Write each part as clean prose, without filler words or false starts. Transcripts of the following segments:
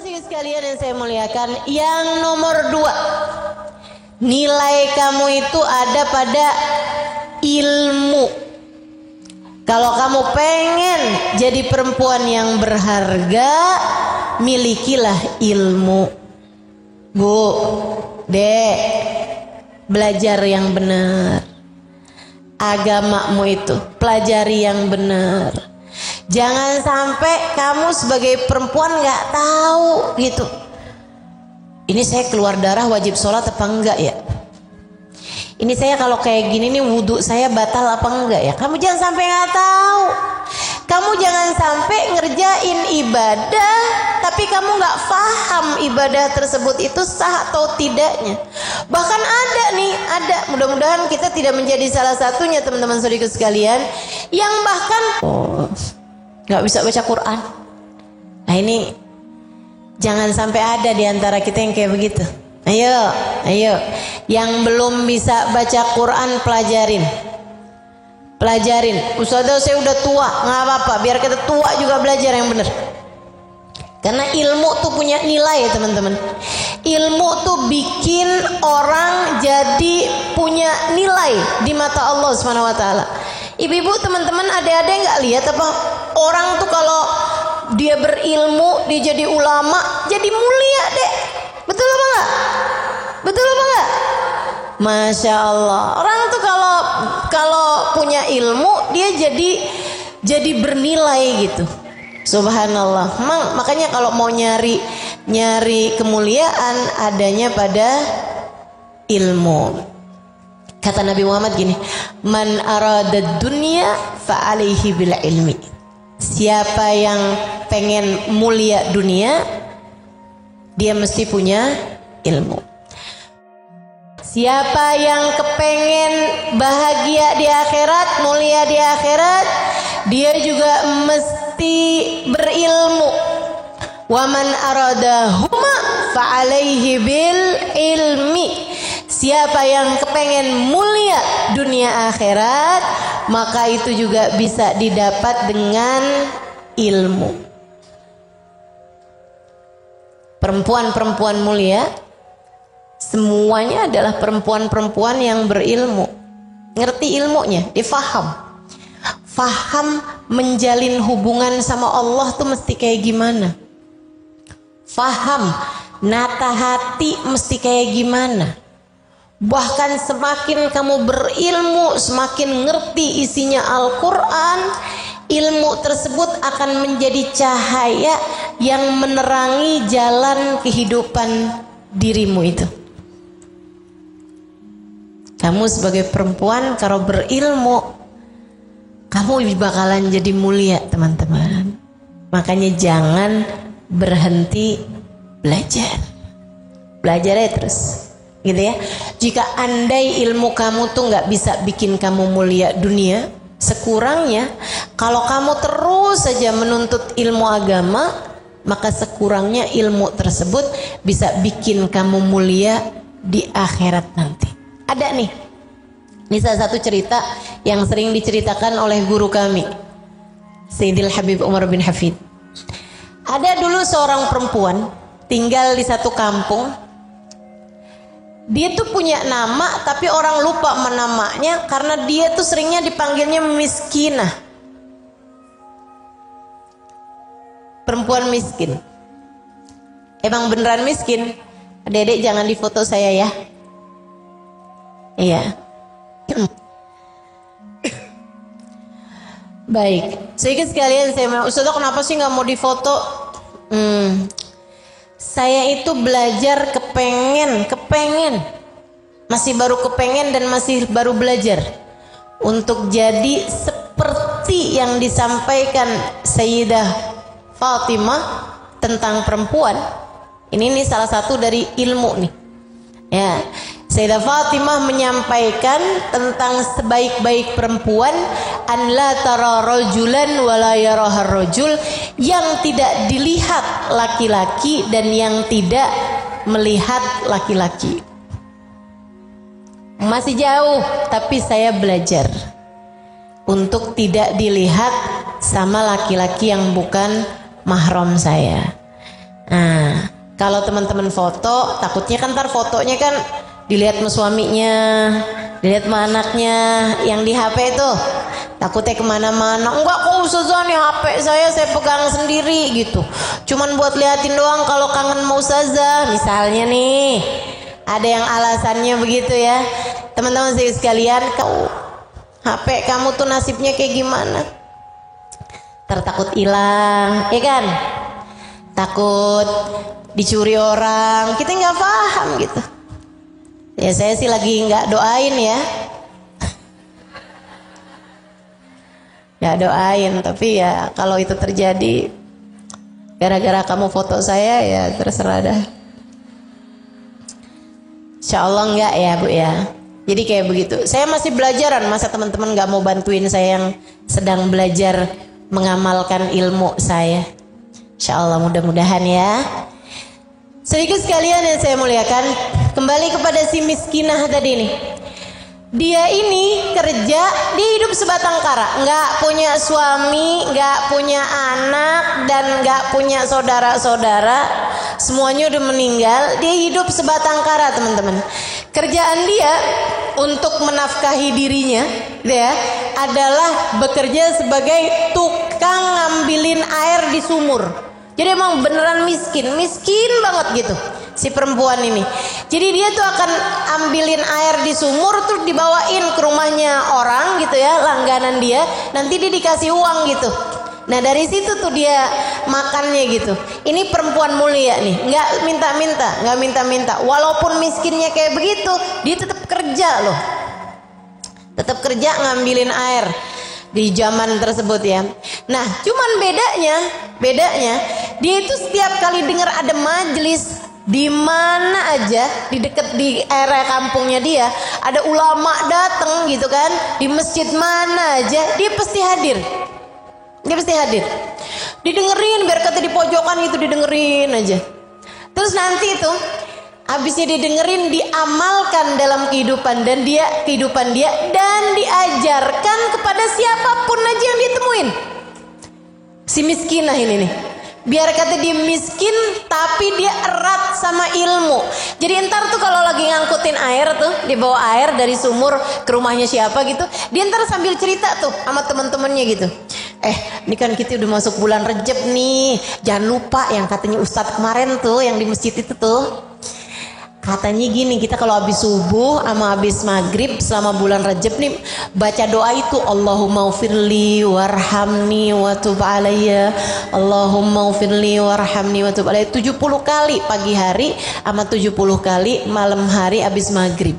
kasih sekalian yang saya muliakan, yang nomor 2, nilai kamu itu ada pada ilmu. Kalau kamu pengen jadi perempuan yang berharga, milikilah ilmu. Bu, Dek, belajar yang benar. Agamamu itu pelajari yang benar. Jangan sampai kamu sebagai perempuan gak tahu gitu, ini saya keluar darah wajib sholat apa enggak ya, ini saya kalau kayak gini nih wudhu saya batal apa enggak ya. Kamu jangan sampai gak tahu. Kamu jangan sampai ngerjain ibadah tapi kamu gak paham ibadah tersebut itu sah atau tidaknya. Bahkan ada, mudah-mudahan kita tidak menjadi salah satunya teman-teman saudariku sekalian, yang bahkan gak bisa baca Quran. Nah ini jangan sampai ada di antara kita yang kayak begitu. Ayo, yang belum bisa baca Quran pelajarin. Ustazah saya udah tua, nggak apa-apa, biar kita tua juga belajar yang benar. Karena ilmu tuh punya nilai ya teman-teman. Ilmu tuh bikin orang jadi punya nilai di mata Allah Subhanahu Wa Taala. Ibu-ibu, teman-teman, ada nggak lihat apa orang tuh kalau dia berilmu, dia jadi ulama, jadi mulia deh. Betul apa enggak? Masya Allah. Orang tuh kalau punya ilmu dia jadi bernilai gitu. Subhanallah. Makanya kalau mau nyari kemuliaan adanya pada ilmu. Kata Nabi Muhammad gini, man arada dunya fa alaihi bil ilmi. Siapa yang pengen mulia dunia, dia mesti punya ilmu. Siapa yang kepengen bahagia di akhirat, mulia di akhirat, dia juga mesti berilmu. Wa man aradahuma fa alaihi bil ilmi. Siapa yang kepengen mulia dunia akhirat, maka itu juga bisa didapat dengan ilmu. Perempuan-perempuan mulia semuanya adalah perempuan-perempuan yang berilmu. Ngerti ilmunya, dia faham menjalin hubungan sama Allah tuh mesti kayak gimana, faham nata hati mesti kayak gimana. Bahkan semakin kamu berilmu, semakin ngerti isinya Al-Quran, ilmu tersebut akan menjadi cahaya yang menerangi jalan kehidupan dirimu itu. Kamu sebagai perempuan kalau berilmu, kamu bakalan jadi mulia teman-teman. Makanya jangan berhenti belajar. Belajar aja terus, gitu ya. Jika andai ilmu kamu tuh nggak bisa bikin kamu mulia dunia, sekurangnya kalau kamu terus saja menuntut ilmu agama, maka sekurangnya ilmu tersebut bisa bikin kamu mulia di akhirat nanti. Ada nih, ini salah satu cerita yang sering diceritakan oleh guru kami, Sayyidil Habib Umar bin Hafid. Ada dulu seorang perempuan tinggal di satu kampung. Dia tuh punya nama tapi orang lupa menamanya karena dia tuh seringnya dipanggilnya miskinah. Perempuan miskin. Emang beneran miskin? Dedek jangan difoto saya ya. Iya. Baik, sedikit sekalian saya bilang, Ustazah kenapa sih nggak mau difoto? Saya itu belajar kepengen, masih baru kepengen dan masih baru belajar untuk jadi seperti yang disampaikan Sayyidah Fatimah tentang perempuan. Ini salah satu dari ilmu nih. Ya, Sayyidah Fatimah menyampaikan tentang sebaik-baik perempuan, an la tara rajulan wa la yarahar rajul, yang tidak dilihat laki-laki dan yang tidak melihat laki-laki. Masih jauh, tapi saya belajar untuk tidak dilihat sama laki-laki yang bukan mahram saya. Nah, kalau teman-teman foto, takutnya kan ntar fotonya kan dilihat sama suaminya, dilihat sama anaknya yang di HP itu. Takutnya kemana-mana. Enggak kok Ustazah, nih HP saya pegang sendiri gitu. Cuman buat liatin doang kalau kangen mau Ustazah. Misalnya nih, ada yang alasannya begitu ya. Teman-teman saya sekalian, HP kamu tuh nasibnya kayak gimana? Takut hilang, ya kan? Takut dicuri orang, kita nggak paham gitu. Ya saya sih lagi nggak doain ya, nggak doain. Tapi ya kalau itu terjadi gara-gara kamu foto saya, ya terserah dah. Insya Allah nggak ya Bu ya. Jadi kayak begitu. Saya masih belajaran, masa teman-teman nggak mau bantuin saya yang sedang belajar mengamalkan ilmu saya. Insya Allah mudah-mudahan ya. Sedikit sekalian yang saya muliakan, kembali kepada si miskinah tadi nih. Dia ini kerja, dia hidup sebatang kara, nggak punya suami, nggak punya anak, dan nggak punya saudara-saudara. Semuanya udah meninggal. Dia hidup sebatang kara, teman-teman. Kerjaan dia untuk menafkahi dirinya, ya, adalah bekerja sebagai tukang ngambilin air di sumur. Jadi emang beneran miskin banget gitu si perempuan ini. Jadi dia tuh akan ambilin air di sumur tuh dibawain ke rumahnya orang gitu ya, langganan dia. Nanti dia dikasih uang gitu. Nah dari situ tuh dia makannya gitu. Ini perempuan mulia nih, nggak minta-minta. Walaupun miskinnya kayak begitu, dia tetap kerja loh. Tetap kerja ngambilin air di zaman tersebut ya. Nah cuman bedanya dia itu setiap kali dengar ada majelis di mana aja di dekat di area kampungnya dia ada ulama datang gitu kan, di masjid mana aja dia pasti hadir. Didengerin, biar kata di pojokan itu didengerin aja. Terus nanti itu habisnya didengerin, diamalkan dalam kehidupan dia dan diajarkan kepada siapapun aja yang ditemuin. Si miskinah ini nih, biar kata dia miskin tapi dia erat sama ilmu. Jadi ntar tuh kalau lagi ngangkutin air tuh, dibawa air dari sumur ke rumahnya siapa gitu, dia ntar sambil cerita tuh sama teman-temannya gitu. Ini kan kita udah masuk bulan Rejab nih, jangan lupa yang katanya Ustadz kemarin tuh yang di masjid itu tuh. Katanya gini, kita kalau habis subuh sama habis maghrib selama bulan Rajab nih baca doa itu, Allahumma ufirli warhamni wa tub alayya, Allahumma ufirli warhamni wa tub alayya 70 kali pagi hari sama 70 kali malam hari habis maghrib.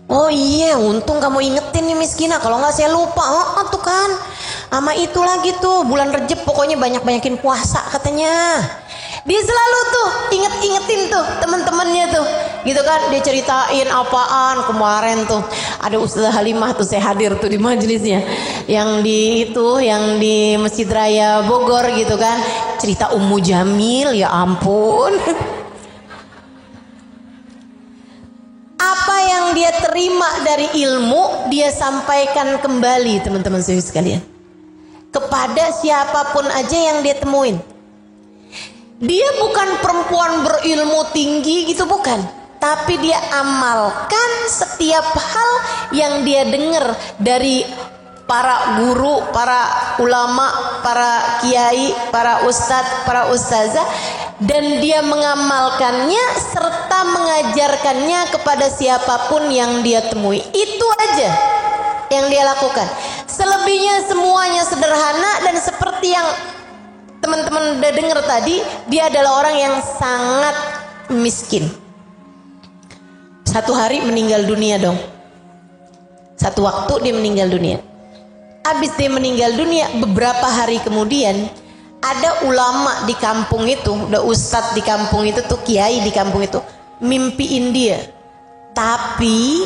Oh iya, untung kamu ingetin nih miskinah, kalau nggak saya lupa. Tuh kan, sama itu lagi tuh bulan Rajab pokoknya banyakin puasa katanya. Dia selalu tuh ingetin tuh teman-temannya tuh, gitu kan. Dia ceritain apaan kemarin tuh ada Ustazah Halimah tuh, saya hadir tuh di majelisnya, yang di Masjid Raya Bogor gitu kan. Cerita Ummu Jamil, ya ampun. Apa yang dia terima dari ilmu dia sampaikan kembali, teman-teman sekalian, kepada siapapun aja yang dia temuin. Dia bukan perempuan berilmu tinggi gitu, bukan. Tapi dia amalkan setiap hal yang dia dengar dari para guru, para ulama, para kiai, para ustadz, para ustazah. Dan dia mengamalkannya serta mengajarkannya kepada siapapun yang dia temui. Itu aja yang dia lakukan. Selebihnya semuanya sederhana, dan seperti yang teman-teman udah dengar tadi, dia adalah orang yang sangat miskin. Satu hari meninggal dunia dong. Satu waktu dia meninggal dunia. Habis dia meninggal dunia, beberapa hari kemudian ada ulama di kampung itu, ada ustadz di kampung itu tuh, kiai di kampung itu, mimpiin dia. Tapi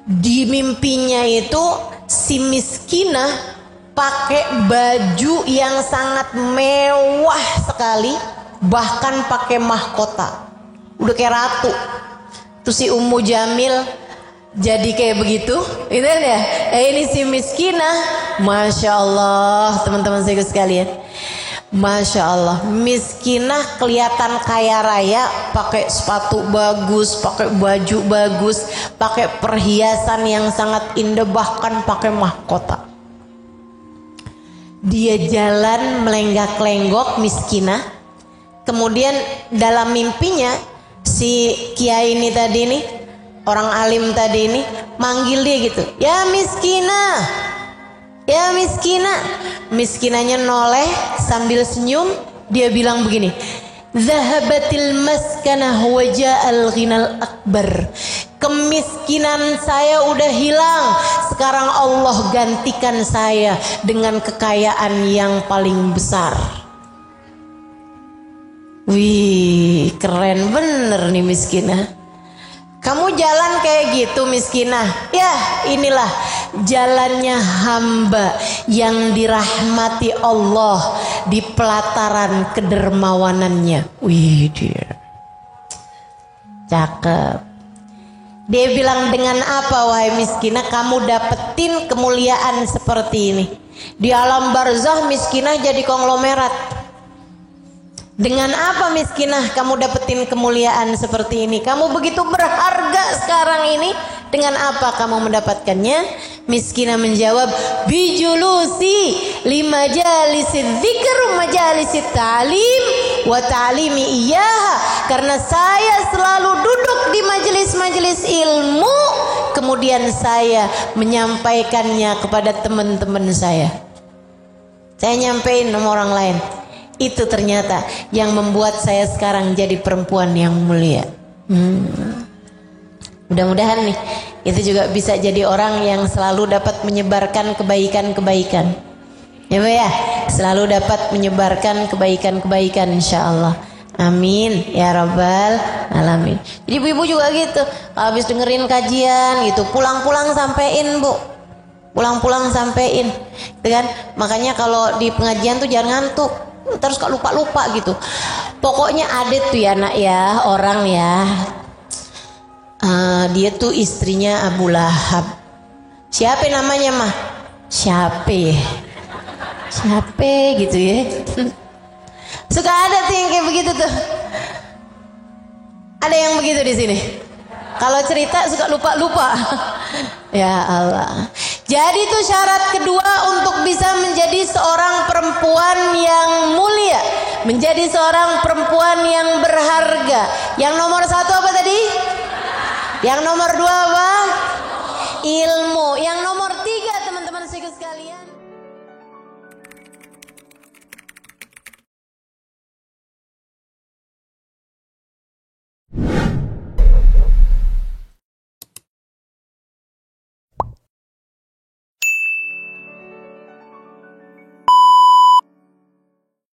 di mimpinya itu si miskinah pakai baju yang sangat mewah sekali, bahkan pakai mahkota, udah kayak ratu. Terus si Ummu Jamil jadi kayak begitu, gitu kan ya. Ini si miskinah, masya Allah, teman-teman saya sekalian, Masya Allah, miskinah kelihatan kaya raya, pakai sepatu bagus, pakai baju bagus, pakai perhiasan yang sangat indah, bahkan pakai mahkota. Dia jalan melenggak-lenggok miskinah. Kemudian dalam mimpinya si kiai ini tadi nih, orang alim tadi ini manggil dia gitu, ya miskinah, ya miskinah. Miskinanya noleh sambil senyum, dia bilang begini, zahabatil maskanah wa ja'al ghinal akbar. Kemiskinan saya udah hilang, sekarang Allah gantikan saya dengan kekayaan yang paling besar. Wih, keren bener nih miskinah. Kamu jalan kayak gitu miskinah, ya inilah jalannya hamba yang dirahmati Allah di pelataran kedermawanannya. Wih dia, cakep. Dia bilang, dengan apa wahai miskinah kamu dapetin kemuliaan seperti ini? Di alam barzah miskinah jadi konglomerat. Dengan apa miskinah kamu dapetin kemuliaan seperti ini? Kamu begitu berharga sekarang ini, dengan apa kamu mendapatkannya? Miskinah menjawab, bijulusi lima jalisid dzikr majalisid ta'lim wa ta'limi iyaha. Karena saya selalu duduk di majelis-majelis ilmu, kemudian saya menyampaikannya kepada teman-teman saya. Saya nyampein sama orang lain. Itu ternyata yang membuat saya sekarang jadi perempuan yang mulia. Mudah-mudahan nih itu juga bisa jadi orang yang selalu dapat menyebarkan kebaikan-kebaikan. Ya Bu ya, selalu dapat menyebarkan kebaikan-kebaikan insyaallah. Amin ya rabbal alamin. Jadi ibu-ibu juga gitu, habis dengerin kajian gitu, pulang-pulang sampein Bu. Pulang-pulang sampein, gitu kan? Makanya kalau di pengajian tuh jangan ngantuk. Terus kok lupa-lupa gitu. Pokoknya ada tuh ya nak ya, orang ya, dia tuh istrinya Abu Lahab. Siapa namanya mah? Siapa gitu ya. Suka ada tuh yang kayak begitu tuh. Ada yang begitu di sini. Kalau cerita suka lupa-lupa. Ya Allah. Jadi itu syarat kedua untuk bisa menjadi seorang perempuan yang mulia, menjadi seorang perempuan yang berharga. Yang nomor satu apa tadi? Yang nomor dua apa? Ilmu. Yang